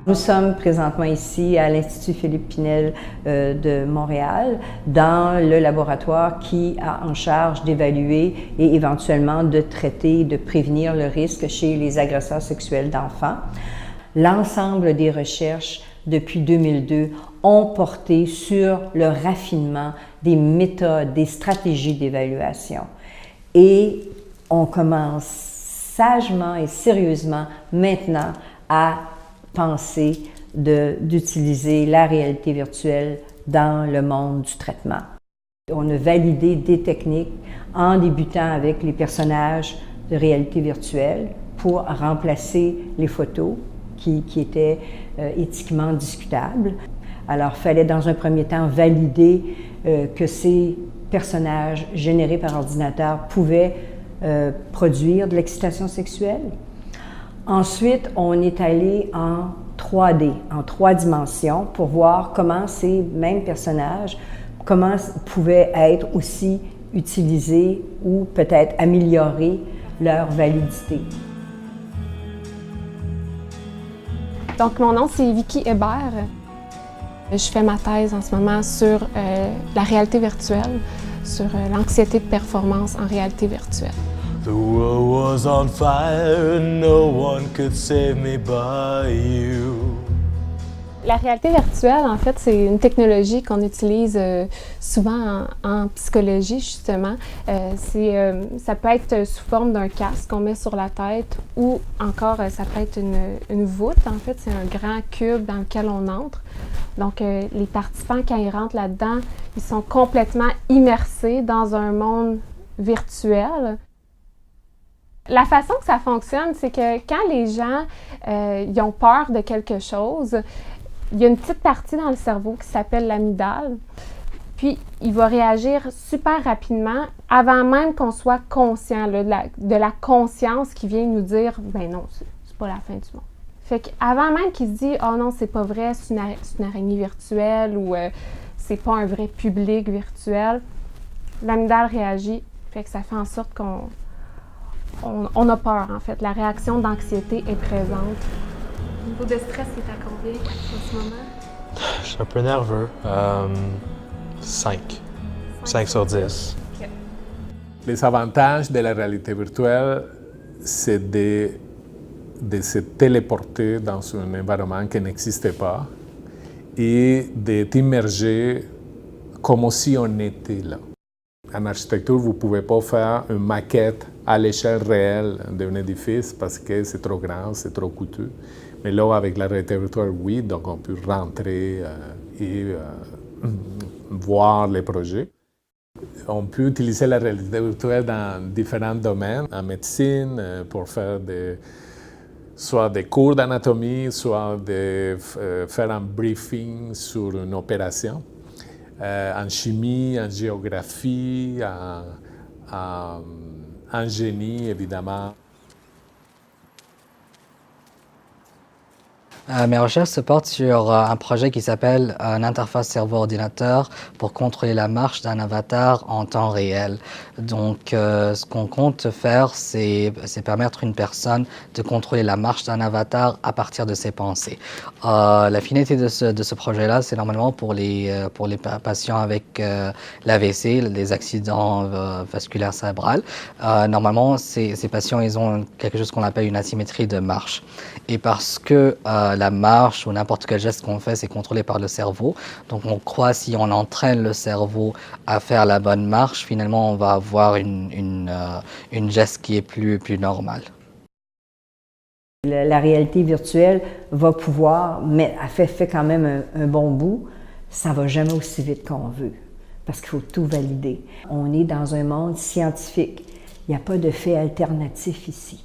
Nous sommes présentement ici à l'Institut Philippe Pinel de Montréal, dans le laboratoire qui a en charge d'évaluer et éventuellement de traiter, de prévenir le risque chez les agresseurs sexuels d'enfants. L'ensemble des recherches depuis 2002 ont porté sur le raffinement des méthodes, des stratégies d'évaluation. Et on commence sagement et sérieusement maintenant à penser d'utiliser la réalité virtuelle dans le monde du traitement. On a validé des techniques en débutant avec les personnages de réalité virtuelle pour remplacer les photos qui étaient éthiquement discutables. Alors, il fallait dans un premier temps valider que ces personnages générés par ordinateur pouvaient produire de l'excitation sexuelle. Ensuite, on est allé en 3D, en 3 dimensions, pour voir comment ces mêmes personnages, pouvaient être aussi utilisés ou peut-être améliorer leur validité. Donc, mon nom, c'est Vicky Hébert. Je fais ma thèse en ce moment sur la réalité virtuelle, sur l'anxiété de performance en réalité virtuelle. The world was on fire, no one could save me but you. La réalité virtuelle, en fait, c'est une technologie qu'on utilise souvent en psychologie, justement. Ça peut être sous forme d'un casque qu'on met sur la tête ou encore, ça peut être une voûte. En fait, c'est un grand cube dans lequel on entre. Donc, les participants, quand ils rentrent là-dedans, ils sont complètement immersés dans un monde virtuel. La façon que ça fonctionne, c'est que quand les gens ils ont peur de quelque chose, il y a une petite partie dans le cerveau qui s'appelle l'amygdale, puis il va réagir super rapidement avant même qu'on soit conscient là, de la conscience qui vient nous dire « ben non, c'est pas la fin du monde ». Fait qu'avant même qu'il se dise « oh non, c'est pas vrai, c'est une araignée virtuelle » ou c'est pas un vrai public virtuel, l'amygdale réagit, fait que ça fait en sorte qu'on a peur, en fait. La réaction d'anxiété est présente. Le niveau de stress est à combien en ce moment? Je suis un peu nerveux. 5. 5 sur 10. Okay. Les avantages de la réalité virtuelle, c'est de se téléporter dans un environnement qui n'existait pas et de t'immerger comme si on était là. En architecture, vous ne pouvez pas faire une maquette à l'échelle réelle d'un édifice parce que c'est trop grand, c'est trop coûteux. Mais là, avec la réalité virtuelle, oui, donc on peut rentrer et voir les projets. On peut utiliser la réalité virtuelle dans différents domaines, en médecine, pour faire soit des cours d'anatomie, soit faire un briefing sur une opération. En chimie, en géographie, en génie, évidemment. Mes recherches se portent sur un projet qui s'appelle une interface cerveau-ordinateur pour contrôler la marche d'un avatar en temps réel. Donc, ce qu'on compte faire, c'est permettre à une personne de contrôler la marche d'un avatar à partir de ses pensées. La finalité de ce projet-là, c'est normalement pour les patients avec l'AVC, les accidents vasculaires cérébrales. Normalement, ces patients, ils ont quelque chose qu'on appelle une asymétrie de marche. Et parce que la marche ou n'importe quel geste qu'on fait, c'est contrôlé par le cerveau. Donc on croit si on entraîne le cerveau à faire la bonne marche, finalement on va avoir une geste qui est plus normale. La réalité virtuelle va pouvoir, mais elle fait quand même un bon bout, ça ne va jamais aussi vite qu'on veut, parce qu'il faut tout valider. On est dans un monde scientifique, il n'y a pas de fait alternatif ici.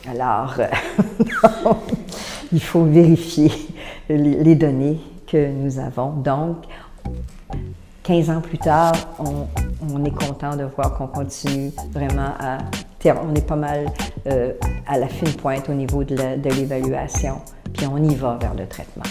Alors, il faut vérifier les données que nous avons. Donc, 15 ans plus tard, on est content de voir qu'on continue vraiment on est pas mal à la fine pointe au niveau de l'évaluation, puis on y va vers le traitement.